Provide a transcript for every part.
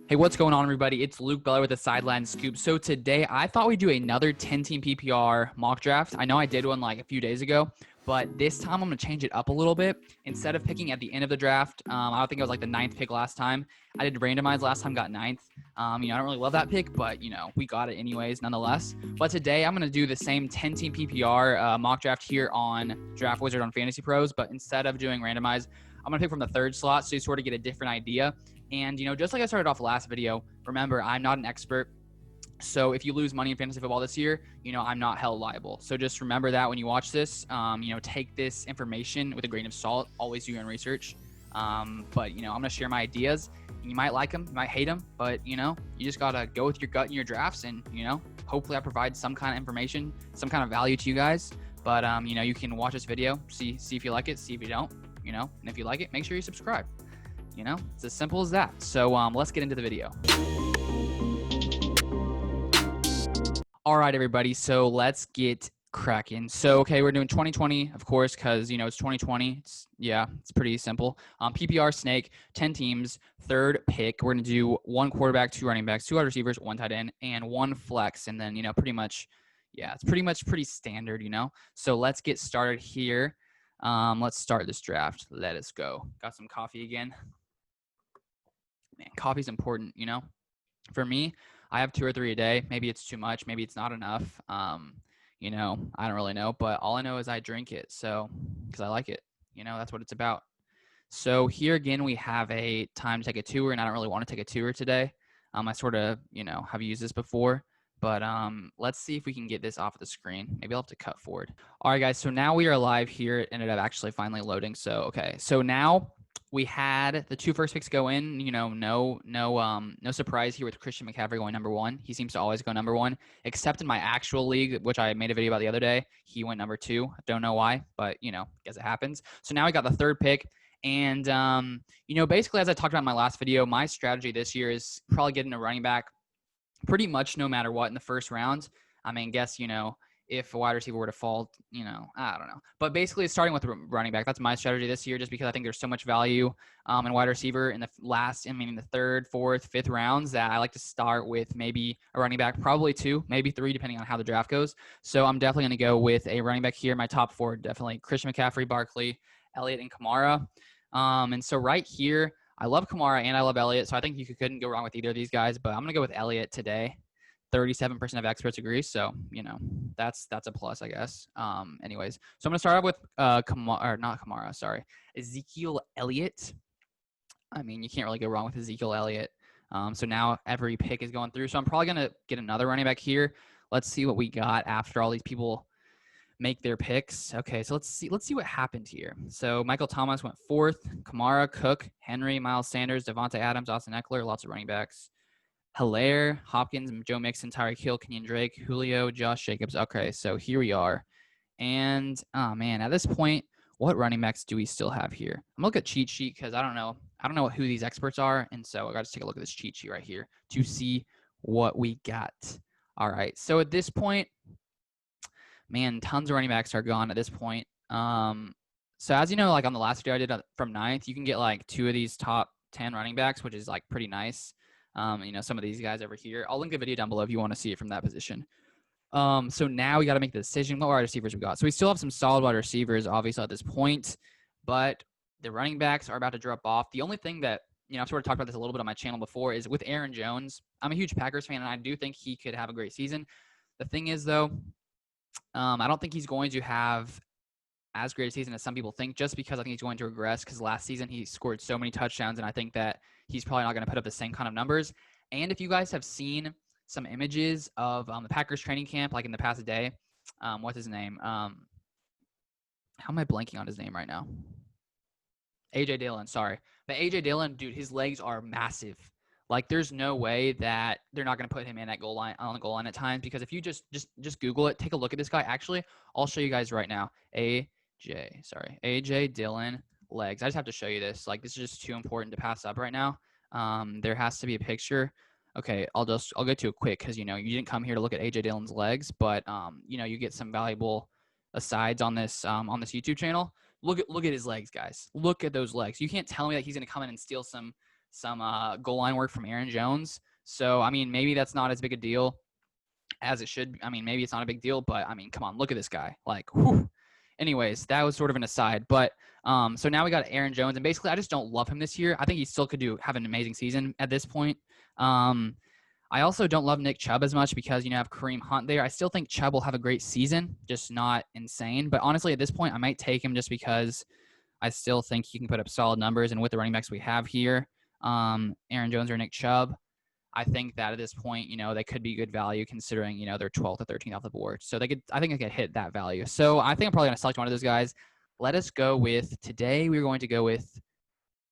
Hey, what's going on, everybody? It's Luke Beller with the Sideline Scoop. So today, I thought we'd do another 10-team PPR mock draft. I know I did one like a few days ago, but this time I'm going to change it up a little bit. Instead of picking at the end of the draft, I think I was like the 9th pick last time. I did randomize last time, got 9th. I don't really love that pick, but, we got it anyways, nonetheless. But today, I'm going to do the same 10-team PPR mock draft here on Draft Wizard on Fantasy Pros, but instead of doing randomize, I'm going to pick from the 3rd slot so you sort of get a different idea. And, just like I started off last video, remember, I'm not an expert. So if you lose money in fantasy football this year, I'm not held liable. So just remember that when you watch this, take this information with a grain of salt. Always do your own research. But, I'm going to share my ideas. You might like them, you might hate them, but, you just got to go with your gut in your drafts. And, hopefully I provide some kind of information, some kind of value to you guys. But, you can watch this video, see if you like it, see if you don't, and if you like it, make sure you subscribe. It's as simple as that. So let's get into the video. All right, everybody. So let's get cracking. So, okay, we're doing 2020, of course, because, it's 2020. It's pretty simple. PPR Snake, 10 teams, 3rd pick. We're going to do 1 quarterback, 2 running backs, 2 wide receivers, 1 tight end, and 1 flex. And then, it's pretty standard, So let's get started here. Let's start this draft. Let us go. Got some coffee again. Man, coffee's important, For me, I have 2 or 3 a day. Maybe it's too much. Maybe it's not enough. I don't really know. But all I know is I drink it. So, because I like it. That's what it's about. So here again, we have a time to take a tour, and I don't really want to take a tour today. I sort of, have used this before. But let's see if we can get this off of the screen. Maybe I'll have to cut forward. All right, guys. So now we are live here. It ended up actually finally loading. So, okay. So now we had the 2 first picks go in, no surprise here with Christian McCaffrey going number 1. He seems to always go number 1, except in my actual league, which I made a video about the other day. He went number 2. I don't know why, but, guess it happens. So now we got the 3rd pick. And, basically, as I talked about in my last video, my strategy this year is probably getting a running back pretty much no matter what in the 1st round. I mean, if a wide receiver were to fall, I don't know. But basically, starting with running back, that's my strategy this year, just because I think there's so much value in wide receiver in the 3rd, 4th, 5th rounds that I like to start with maybe a running back, probably 2, maybe 3, depending on how the draft goes. So I'm definitely going to go with a running back here. My top 4, definitely Christian McCaffrey, Barkley, Elliott, and Kamara. And so right here, I love Kamara and I love Elliott. So I think you couldn't go wrong with either of these guys, but I'm going to go with Elliott today. 37% of experts agree, so that's a plus, I guess. Anyways, so I'm gonna start off with Ezekiel Elliott. I mean, you can't really go wrong with Ezekiel Elliott. So now every pick is going through. So I'm probably gonna get another running back here. Let's see what we got after all these people make their picks. Okay, so let's see what happened here. So Michael Thomas went 4th. Kamara, Cook, Henry, Miles Sanders, Devontae Adams, Austin Eckler, lots of running backs. Hilaire, Hopkins, Joe Mixon, Tyreek Hill, Kenyon Drake, Julio, Josh Jacobs. Okay, so here we are. And, at this point, what running backs do we still have here? I'm going to look at cheat sheet because I don't know who these experts are. And so I got to take a look at this cheat sheet right here to see what we got. All right, so at this point, tons of running backs are gone at this point. So as you know, like on the last video I did from 9th, you can get like 2 of these top 10 running backs, which is like pretty nice. Some of these guys over here. I'll link the video down below if you want to see it from that position. So now we got to make the decision. What wide receivers we got? So we still have some solid wide receivers, obviously, at this point. But the running backs are about to drop off. The only thing that, I've sort of talked about this a little bit on my channel before, is with Aaron Jones. I'm a huge Packers fan, and I do think he could have a great season. The thing is, though, I don't think he's going to have as great a season as some people think, just because I think he's going to regress, because last season he scored so many touchdowns, and I think that he's probably not going to put up the same kind of numbers. And if you guys have seen some images of the Packers training camp, like in the past day, what's his name? How am I blanking on his name right now? A.J. Dillon, sorry. But A.J. Dillon, dude, his legs are massive. Like, there's no way that they're not going to put him in on the goal line at times, because if you just Google it, take a look at this guy. Actually, I'll show you guys right now. A.J. Dillon legs. I just have to show you this. Like, this is just too important to pass up right now. There has to be a picture. Okay, I'll go to it quick because, you didn't come here to look at A.J. Dillon's legs, but, you get some valuable asides on this YouTube channel. Look at his legs, guys. Look at those legs. You can't tell me that he's going to come in and steal some some goal line work from Aaron Jones. So, I mean, maybe that's not as big a deal as it should. I mean, maybe it's not a big deal, but I mean, come on, look at this guy. Like, whew. Anyways, that was sort of an aside. But so now we got Aaron Jones, and basically, I just don't love him this year. I think he still could have an amazing season at this point. I also don't love Nick Chubb as much because, I have Kareem Hunt there. I still think Chubb will have a great season, just not insane. But honestly, at this point, I might take him just because I still think he can put up solid numbers. And with the running backs we have here, Aaron Jones or Nick Chubb, I think that at this point, they could be good value considering, they're 12th or 13th off the board. So I think they could hit that value. So I think I'm probably going to select one of those guys. Let us go with, today we're going to go with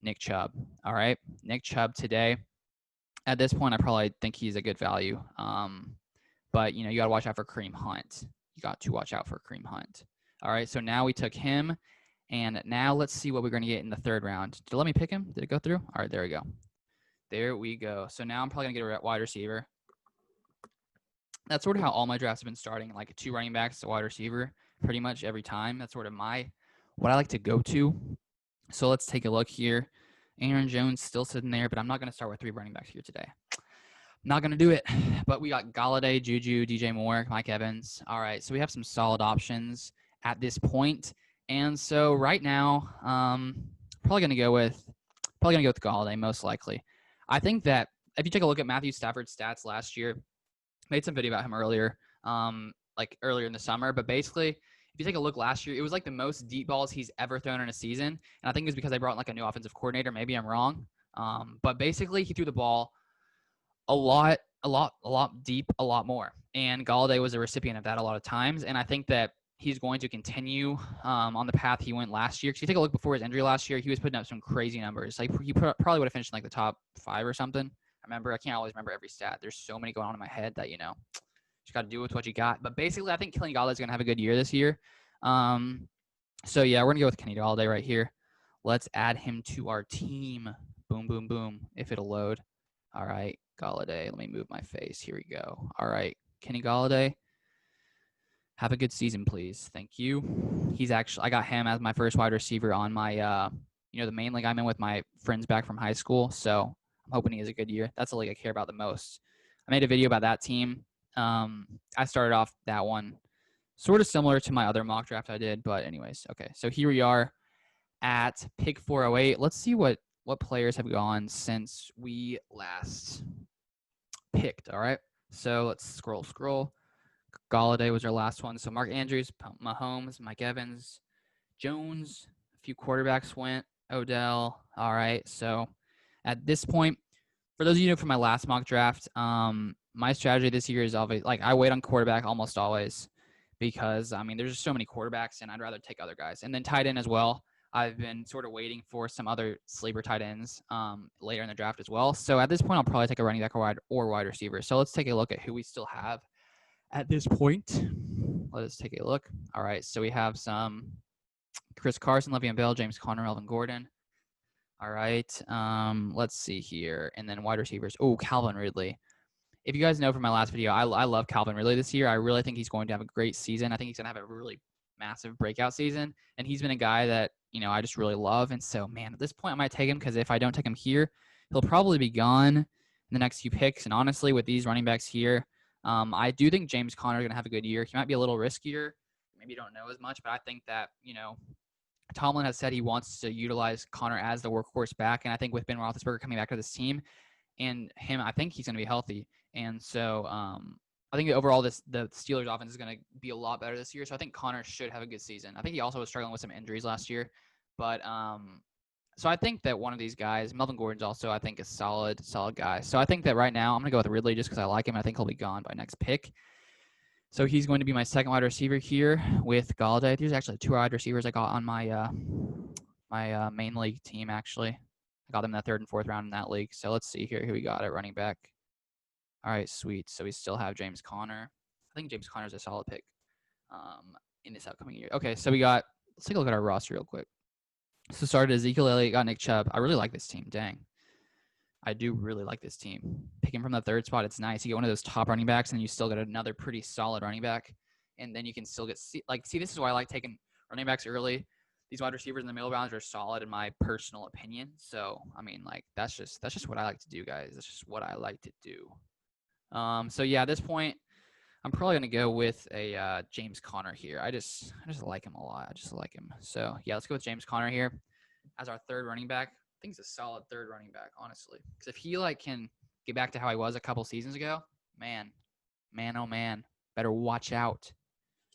Nick Chubb. All right, Nick Chubb today. At this point, I probably think he's a good value. But, you got to watch out for Kareem Hunt. You got to watch out for Kareem Hunt. All right, so now we took him. And now let's see what we're going to get in the third round. Did it let me pick him? Did it go through? All right, there we go. There we go. So now I'm probably going to get a wide receiver. That's sort of how all my drafts have been starting, like 2 running backs, a wide receiver, pretty much every time. That's sort of what I like to go to. So let's take a look here. Aaron Jones still sitting there, but I'm not going to start with 3 running backs here today. Not going to do it. But we got Galladay, Juju, DJ Moore, Mike Evans. All right, so we have some solid options at this point. And so right now, probably going to go with Galladay most likely. I think that if you take a look at Matthew Stafford's stats last year, made some video about him earlier, earlier in the summer. But basically, if you take a look last year, it was like the most deep balls he's ever thrown in a season. And I think it was because they brought in like a new offensive coordinator. Maybe I'm wrong. But basically, he threw the ball a lot deep, a lot more. And Galladay was a recipient of that a lot of times. And I think that he's going to continue on the path he went last year. Because you take a look before his injury last year, he was putting up some crazy numbers. Like he probably would have finished in like the top 5 or something. I can't always remember every stat. There's so many going on in my head that, just got to do with what you got. But basically, I think Kenny Galladay is going to have a good year this year. So, yeah, we're going to go with Kenny Galladay right here. Let's add him to our team. Boom, boom, boom, if it'll load. All right, Galladay. Let me move my face. Here we go. All right, Kenny Galladay. Have a good season, please. Thank you. I got him as my first wide receiver on my, the main league I'm in with my friends back from high school. So I'm hoping he has a good year. That's the league I care about the most. I made a video about that team. I started off that one sort of similar to my other mock draft I did. But anyways, okay. So here we are at pick 408. Let's see what players have gone since we last picked. All right. So let's scroll. Galladay was our last one. So Mark Andrews, Mahomes, Mike Evans, Jones, a few quarterbacks went, Odell. All right. So at this point, for those of you from my last mock draft, my strategy this year is always I wait on quarterback almost always because there's just so many quarterbacks and I'd rather take other guys. And then tight end as well. I've been sort of waiting for some other sleeper tight ends later in the draft as well. So at this point, I'll probably take a running back or wide receiver. So let's take a look at who we still have at this point. Let us take a look. All right, so we have some Chris Carson, Le'Veon Bell, James Conner, Melvin Gordon. All right, let's see here. And then wide receivers. Oh, Calvin Ridley. If you guys know from my last video, I love Calvin Ridley this year. I really think he's going to have a great season. I think he's going to have a really massive breakout season. And he's been a guy that, I just really love. And so, man, at this point, I might take him because if I don't take him here, he'll probably be gone in the next few picks. And honestly, with these running backs here, I do think James Conner is going to have a good year. He might be a little riskier. Maybe you don't know as much, but I think that, Tomlin has said he wants to utilize Conner as the workhorse back. And I think with Ben Roethlisberger coming back to this team and him, I think he's going to be healthy. And so I think overall the Steelers offense is going to be a lot better this year. So I think Conner should have a good season. I think he also was struggling with some injuries last year. But so I think that one of these guys, Melvin Gordon's also, I think, a solid guy. So I think that right now I'm going to go with Ridley just because I like him. I think he'll be gone by next pick. So he's going to be my second wide receiver here with Galladay. There's actually 2 wide receivers I got on my my main league team, actually. I got them in the 3rd and 4th round in that league. So let's see here who we got at running back. All right, sweet. So we still have James Conner. I think James Conner is a solid pick in this upcoming year. Okay, so let's take a look at our roster real quick. So started Ezekiel Elliott, got Nick Chubb. I really like this team. Dang. I do really like this team. Picking from the 3rd spot, it's nice. You get one of those top running backs, and you still get another pretty solid running back. And then you can still get – this is why I like taking running backs early. these wide receivers in the middle rounds are solid in my personal opinion. So, I mean, like that's just what I like to do, guys. That's just what I like to do. So yeah, at this point, I'm probably gonna go with a James Conner here. I just like him a lot. I just like him. So yeah, let's go with James Conner here as our third running back. I think he's a solid third running back, honestly. Because if he like can get back to how he was a couple seasons ago, man, oh man, better watch out.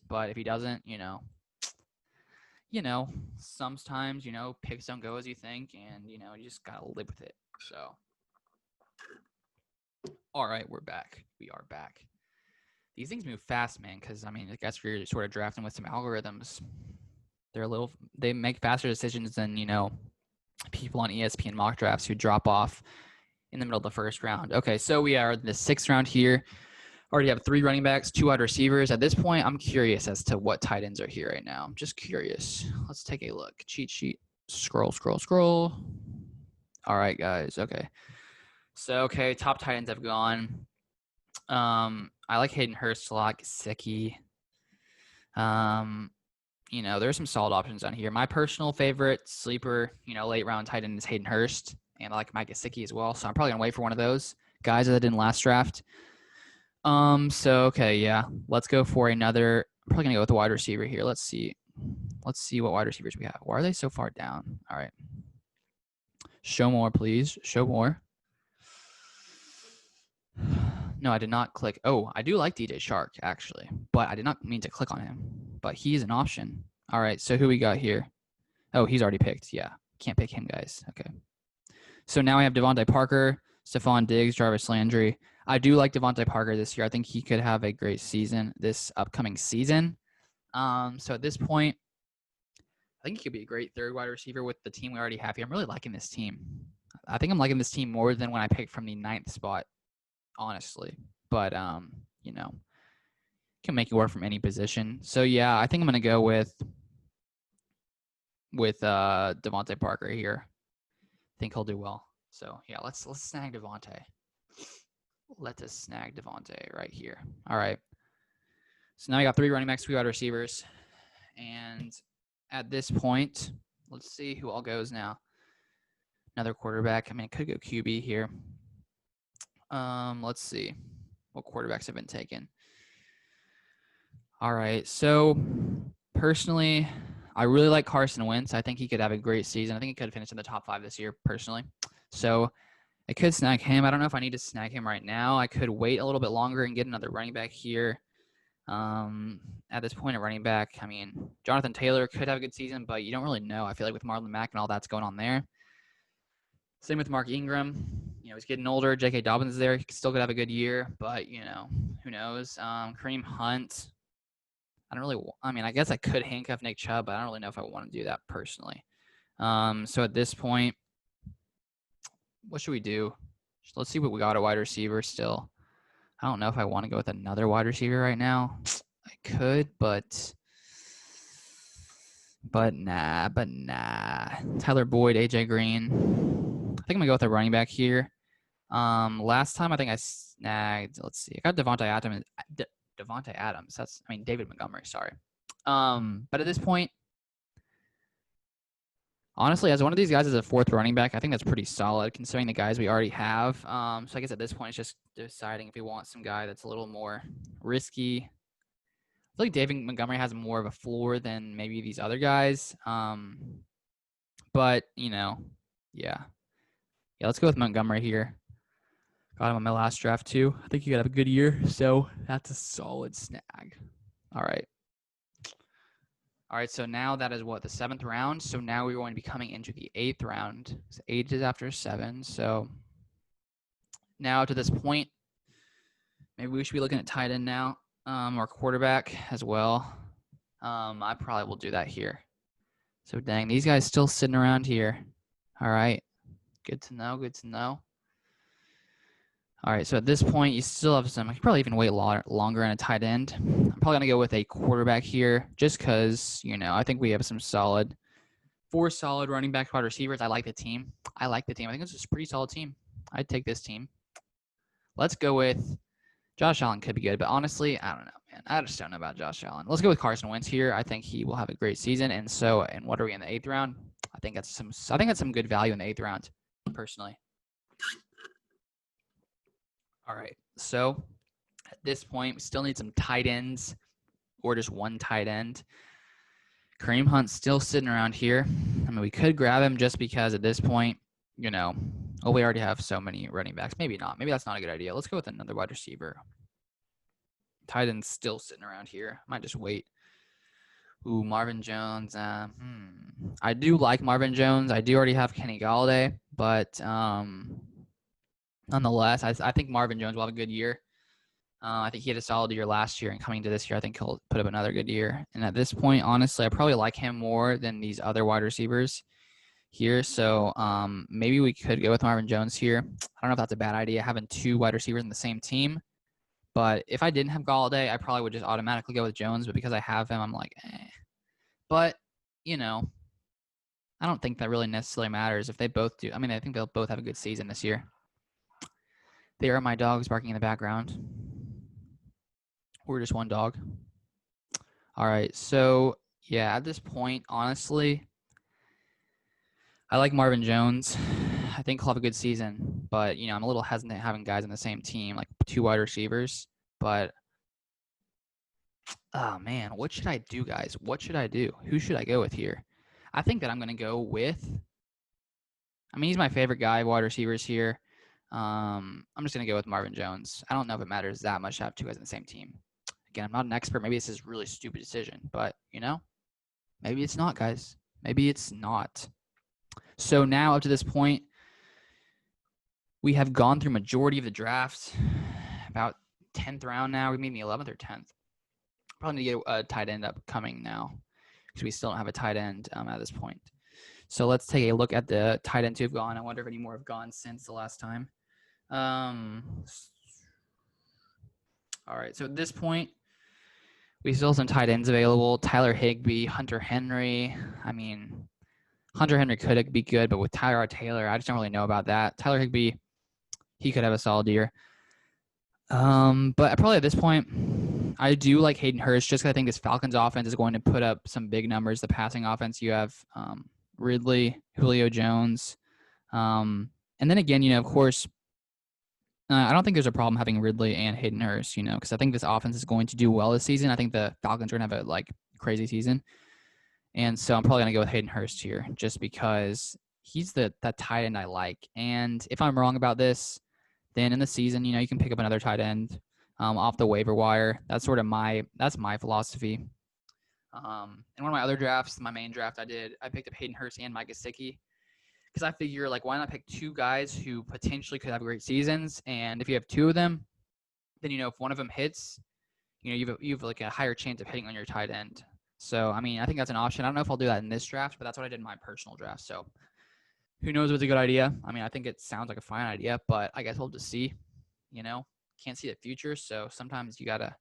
But if he doesn't, sometimes, picks don't go as you think, and, you just got to live with it. So, all right, we're back. We are back. These things move fast, man, because, I mean, I guess you're sort of drafting with some algorithms. They make faster decisions than, people on ESPN mock drafts who drop off in the middle of the first round. Okay, so we are in the 6th round here. Already have 3 running backs, 2 wide receivers. At this point, I'm curious as to what tight ends are here right now. I'm just curious. Let's take a look. Cheat sheet. Scroll. All right, guys. Okay. So, top tight ends have gone. I like Hayden Hurst a lot. Gesicki. There's some solid options on here. My personal favorite sleeper, late round tight end is Hayden Hurst. And I like Mike Gesicki as well. So I'm probably going to wait for one of those guys that I did in last draft. Yeah. Let's go for another. I'm probably going to go with the wide receiver here. Let's see what wide receivers we have. Why are they so far down? All right. Show more, please. Show more. No, I did not click. Oh, I do like DJ Shark, actually, but I did not mean to click on him. But he's an option. All right, so who we got here? Oh, he's already picked. Yeah, can't pick him, guys. Okay. So now we have Devontae Parker, Stephon Diggs, Jarvis Landry. I do like Devontae Parker this year. I think he could have a great season this upcoming season. So at this point, I think he could be a great third wide receiver with the team we already have here. I'm really liking this team. I think I'm liking this team more than when I picked from the 9th spot, honestly. But, can make it work from any position. So, yeah, I think I'm going to go with Devontae Parker here. I think he'll do well. So, yeah, let's snag Devontae. Let us snag Devontae right here. All right. So now we got 3 running backs, 2 wide receivers. And at this point, let's see who all goes now. Another quarterback. I mean, it could go QB here. Let's see what quarterbacks have been taken. All right. So personally, I really like Carson Wentz. I think he could have a great season. I think he could finish in the top 5 this year, personally. So I could snag him. I don't know if I need to snag him right now. I could wait a little bit longer and get another running back here. At this point at running back, I mean, Jonathan Taylor could have a good season, but you don't really know. I feel like with Marlon Mack and all that's going on there. Same with Mark Ingram. He's getting older. J.K. Dobbins is there. He still could have a good year, but, who knows? Kareem Hunt. I guess I could handcuff Nick Chubb, but I don't really know if I want to do that personally. So at this point, what should we do? Let's see what we got at wide receiver still. I don't know if I want to go with another wide receiver right now. I could, but nah. Tyler Boyd, AJ Green. I think I'm going to go with a running back here. Last time I think I snagged, let's see, I got Devontae Adams. David Montgomery, sorry. But at this point, honestly, as one of these guys as a 4th running back, I think that's pretty solid considering the guys we already have. So I guess at this point, it's just deciding if we want some guy that's a little more risky. I feel like David Montgomery has more of a floor than maybe these other guys. But, yeah. Yeah, let's go with Montgomery here. Got him on my last draft, too. I think he could have a good year, so that's a solid snag. All right. All right, so now that is the 7th round. So now we're going to be coming into the 8th round. So 8 is after 7. So now to this point, maybe we should be looking at tight end now, or quarterback as well. I probably will do that here. So dang, these guys still sitting around here. All right, good to know. All right, so at this point, you still have some. I could probably even wait longer on a tight end. I'm probably going to go with a quarterback here just because, I think we have 4 solid running back wide receivers. I like the team. I think it's a pretty solid team. I'd take this team. Let's go with Josh Allen could be good, but honestly, I don't know, man. I just don't know about Josh Allen. Let's go with Carson Wentz here. I think he will have a great season. And what are we in the 8th round? I think that's some good value in the 8th round, personally. All right. So at this point, we still need some tight ends or just one tight end. Kareem Hunt's still sitting around here. I mean, we could grab him just because at this point, we already have so many running backs. Maybe not. Maybe that's not a good idea. Let's go with another wide receiver. Tight end's still sitting around here. Might just wait. Ooh, Marvin Jones. I do like Marvin Jones. I do already have Kenny Galladay, but nonetheless, I think Marvin Jones will have a good year. I think he had a solid year last year, and coming to this year, I think he'll put up another good year. And at this point, honestly, I probably like him more than these other wide receivers here. So maybe we could go with Marvin Jones here. I don't know if that's a bad idea, having 2 wide receivers in the same team. But if I didn't have Galladay, I probably would just automatically go with Jones. But because I have him, I'm like, eh. But, I don't think that really necessarily matters if they both do. I mean, I think they'll both have a good season this year. There are my dogs barking in the background. We're just one dog. All right. So, yeah, at this point, honestly, I like Marvin Jones. I think he'll have a good season. But, I'm a little hesitant having guys on the same team, like 2 wide receivers. But, oh, man, what should I do, guys? What should I do? Who should I go with here? I think that I'm going to go with – he's my favorite guy, wide receivers here. I'm just going to go with Marvin Jones. I don't know if it matters that much to have 2 guys on the same team. Again, I'm not an expert. Maybe this is a really stupid decision. But, maybe it's not, guys. Maybe it's not. So now up to this point, we have gone through majority of the drafts. About 10th round now. We made the 11th or 10th. Probably need to get a tight end upcoming now because we still don't have a tight end at this point. So let's take a look at the tight ends who have gone. I wonder if any more have gone since the last time. All right. So at this point, we still have some tight ends available. Tyler Higbee, Hunter Henry. Hunter Henry could be good, but with Tyrod Taylor, I just don't really know about that. Tyler Higbee, he could have a solid year. But probably at this point, I do like Hayden Hurst just because I think this Falcons offense is going to put up some big numbers. The passing offense, you have Ridley, Julio Jones. And then again, of course, I don't think there's a problem having Ridley and Hayden Hurst, because I think this offense is going to do well this season. I think the Falcons are going to have a crazy season. And so I'm probably going to go with Hayden Hurst here just because he's that tight end I like. And if I'm wrong about this, then in the season, you can pick up another tight end off the waiver wire. That's sort of my philosophy. In one of my other drafts, my main draft I picked up Hayden Hurst and Mike Gesicki because I figure why not pick 2 guys who potentially could have great seasons, and if you have 2 of them, then if one of them hits, you have a higher chance of hitting on your tight end. So I think that's an option. I don't know if I'll do that in this draft, but that's what I did in my personal draft. So who knows what's a good idea? I think it sounds like a fine idea, but I guess we'll just see. Can't see the future, so sometimes you gotta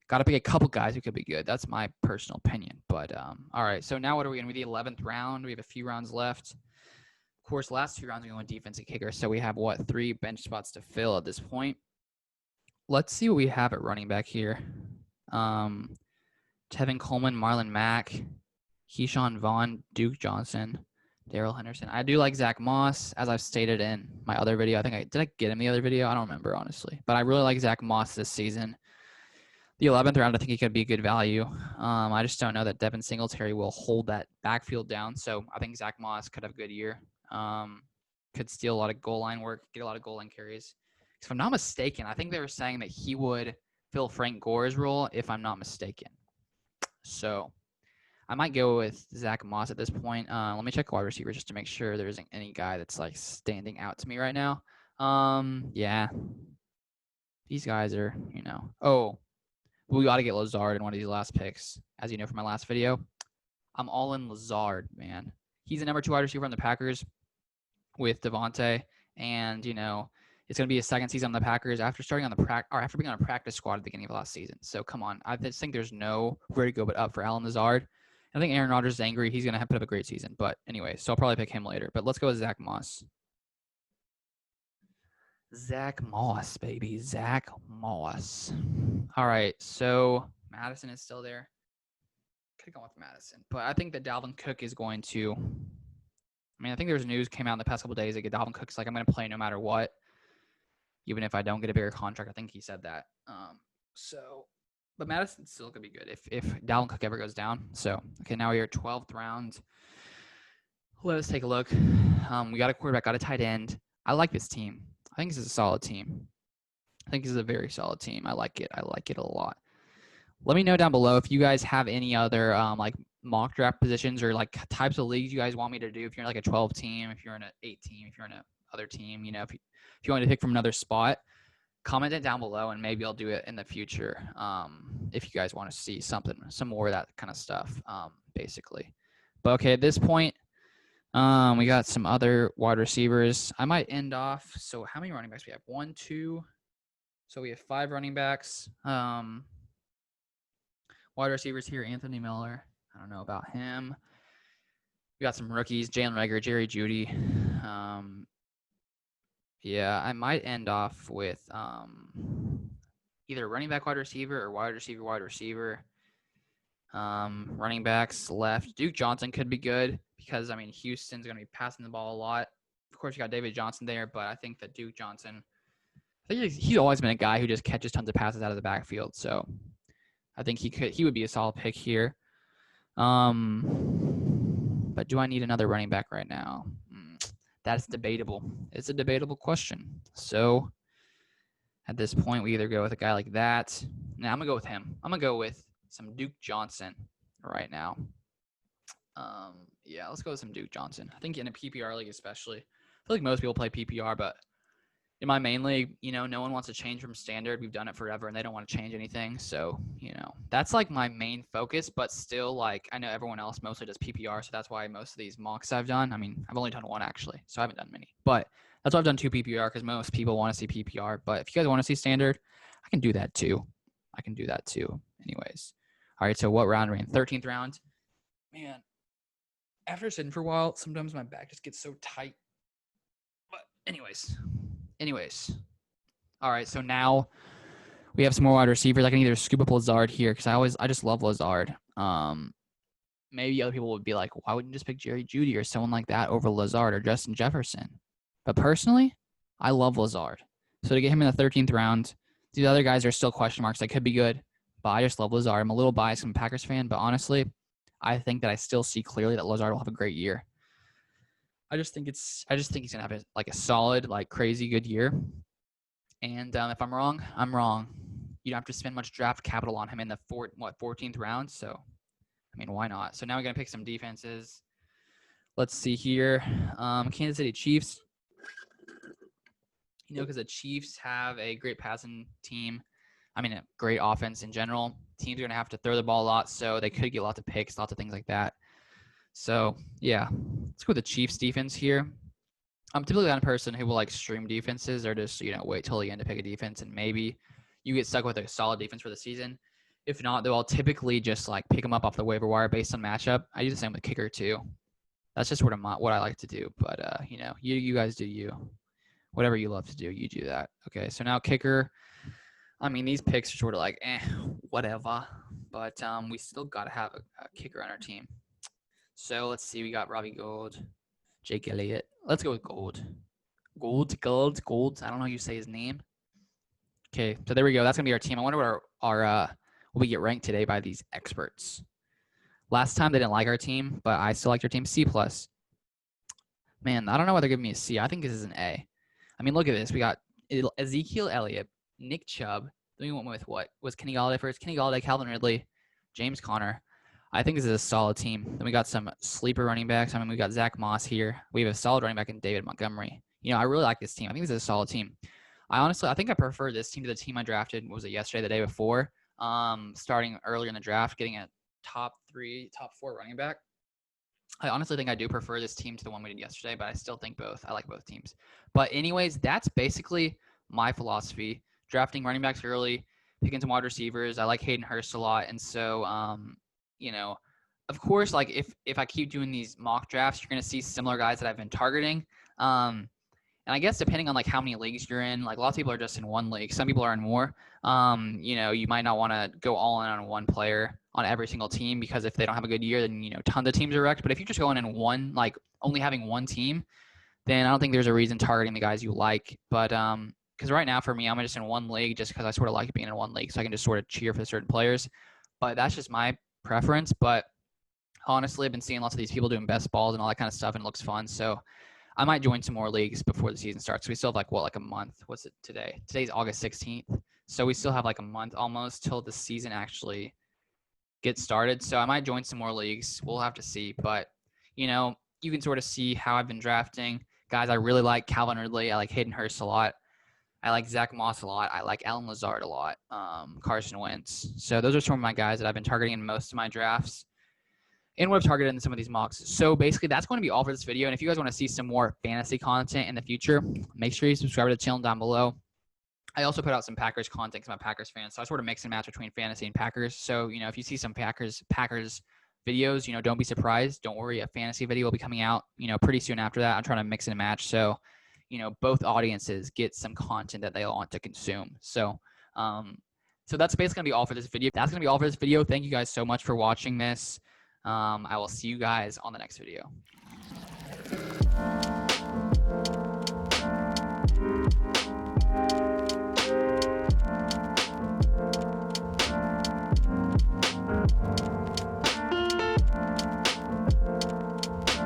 pick a couple guys who could be good. That's my personal opinion. But all right. So now what are we going to be? The 11th round. We have a few rounds left. Of course, last 2 rounds are going defense and kicker. So we have 3 bench spots to fill at this point. Let's see what we have at running back here. Tevin Coleman, Marlon Mack, Keyshawn Vaughn, Duke Johnson, Darrell Henderson. I do like Zach Moss, as I've stated in my other video. Did I get him the other video? I don't remember, honestly. But I really like Zach Moss this season. The 11th round, I think he could be good value. I just don't know that Devin Singletary will hold that backfield down. So I think Zach Moss could have a good year. Could steal a lot of goal line work, get a lot of goal line carries. If I'm not mistaken, I think they were saying that he would fill Frank Gore's role, if I'm not mistaken. So I might go with Zach Moss at this point. Let me check wide receiver just to make sure there isn't any guy that's standing out to me right now. Yeah. These guys are, Oh, we got to get Lazard in one of these last picks. As you know from my last video, I'm all in Lazard, man. He's the number 2 wide receiver on the Packers with Devontae. And, it's going to be his second season on the Packers after starting on after being on a practice squad at the beginning of last season. So come on, I just think there's nowhere to go but up for Allen Lazard. I think Aaron Rodgers is angry. He's going to put up a great season. But anyway, so I'll probably pick him later. But let's go with Zach Moss. Zach Moss, baby. Zach Moss. All right, so Madison is still there. Could have gone with Madison, but I think that Dalvin Cook is going to. I mean, I think there's news came out in the past couple of days that Dalvin Cook's like, I'm going to play no matter what, even if I don't get a bigger contract. I think he said that. But Madison's still going to be good if Dalvin Cook ever goes down. So, okay, now we are 12th round. Let us take a look. We got a quarterback, got a tight end. I like this team. I think this is a solid team. I think this is a very solid team. I like it. I like it a lot. Let me know down below if you guys have any other like mock draft positions or like types of leagues you guys want me to do. If you're like a 12 team, if you're in an 8 team, if you're in a other team, you know, if you want to pick from another spot, comment it down below and maybe I'll do it in the future. If you guys want to see some more of that kind of stuff, basically. But okay, at this point, we got some other wide receivers. I might end off. So how many running backs we have? 1, 2. So we have 5 running backs. Wide receivers here, Anthony Miller. I don't know about him. We got some rookies, Jalen Reagor, Jerry Jeudy. Yeah, I might end off with either running back wide receiver or wide receiver. Running backs left. Duke Johnson could be good because, I mean, Houston's going to be passing the ball a lot. Of course, you got David Johnson there, but I think that Duke Johnson, I think he's always been a guy who just catches tons of passes out of the backfield. So I think he would be a solid pick here. But do I need another running back right now? That's debatable. It's a debatable question. So at this point, we either go with a guy like that. Now I'm going to go with him. I'm going to go with some Duke Johnson right now. Yeah, let's go with some Duke Johnson. I think in a PPR league especially. I feel like most people play PPR, but in my main league, you know, no one wants to change from standard. We've done it forever, and they don't want to change anything. So, you know, that's like my main focus. But still, like, I know everyone else mostly does PPR, so that's why most of these mocks I've done. I mean, I've only done one actually, so I haven't done many. But that's why I've done 2 PPR because most people want to see PPR. But if you guys want to see standard, I can do that too. Anyways, all right. So what round are we in? 13th round. Man, after sitting for a while, sometimes my back just gets so tight. But anyways. All right, so now we have some more wide receivers. I can either scoop up Lazard here because I just love Lazard. Maybe other people would be like, why wouldn't you just pick Jerry Jeudy or someone like that over Lazard or Justin Jefferson? But personally, I love Lazard. So to get him in the 13th round, these other guys are still question marks. They could be good, but I just love Lazard. I'm a little biased. I'm a Packers fan, but honestly, I think that I still see clearly that Lazard will have a great year. I just think he's gonna have a solid, like crazy good year. And if I'm wrong, I'm wrong. You don't have to spend much draft capital on him in the 14th round. So, I mean, why not? So now we're gonna pick some defenses. Let's see here. Kansas City Chiefs. You know, because the Chiefs have a great passing team. I mean, a great offense in general. Teams are gonna have to throw the ball a lot, so they could get lots of picks, lots of things like that. So, yeah, let's go with the Chiefs defense here. I'm typically the kind of person who will like stream defenses or just, you know, wait till the end to pick a defense and maybe you get stuck with a solid defense for the season. If not, though, I'll typically just like pick them up off the waiver wire based on matchup. I do the same with kicker too. That's just what I like to do. But, you know, you guys do you. Whatever you love to do, you do that. Okay, so now kicker. I mean, these picks are sort of like, whatever. But we still got to have a kicker on our team. So let's see. We got Robbie Gould, Jake Elliott. Let's go with Gould. Gould. I don't know how you say his name. Okay, so there we go. That's going to be our team. I wonder what our will we get ranked today by these experts. Last time they didn't like our team, but I still liked our team. C+. Man, I don't know why they're giving me a C. I think this is an A. I mean, look at this. We got Ezekiel Elliott, Nick Chubb. Then we went with what? Was Kenny Galladay first? Kenny Galladay, Calvin Ridley, James Conner. I think this is a solid team. Then we got some sleeper running backs. I mean, we got Zach Moss here. We have a solid running back in David Montgomery. You know, I really like this team. I think this is a solid team. I think I prefer this team to the team I drafted. Was it yesterday, the day before? Starting earlier in the draft, getting a top 4 running back. I honestly think I do prefer this team to the one we did yesterday, but I still think I like both teams. But anyways, that's basically my philosophy. Drafting running backs early, picking some wide receivers. I like Hayden Hurst a lot. And so, you know, of course, like if I keep doing these mock drafts, you're going to see similar guys that I've been targeting. And I guess depending on like how many leagues you're in, like a lot of people are just in one league. Some people are in more. You might not want to go all in on one player on every single team because if they don't have a good year, then tons of teams are wrecked. But if you're just going in one, like only having one team, then I don't think there's a reason targeting the guys you like. But because right now for me, I'm just in one league just because I sort of like being in one league, so I can just sort of cheer for certain players. But that's just my preference. But honestly, I've been seeing lots of these people doing best balls and all that kind of stuff, and it looks fun. So I might join some more leagues before the season starts. We still have like a month. What's it today? Today's August 16th. So we still have like a month almost till the season actually gets started. So I might join some more leagues. We'll have to see. But, you can sort of see how I've been drafting. Guys, I really like Calvin Ridley. I like Hayden Hurst a lot. I like Zach Moss a lot. I like Alan Lazard a lot. Carson Wentz. So those are some of my guys that I've been targeting in most of my drafts and what I've targeted in some of these mocks. So basically, that's going to be all for this video. And if you guys want to see some more fantasy content in the future, make sure you subscribe to the channel down below. I also put out some Packers content because I'm a Packers fan. So I sort of mix and match between fantasy and Packers. So, if you see some Packers videos, don't be surprised. Don't worry. A fantasy video will be coming out, pretty soon after that. I'm trying to mix and match. So, both audiences get some content that they want to consume. So that's basically going to be all for this video. That's going to be all for this video. Thank you guys so much for watching this. I will see you guys on the next video.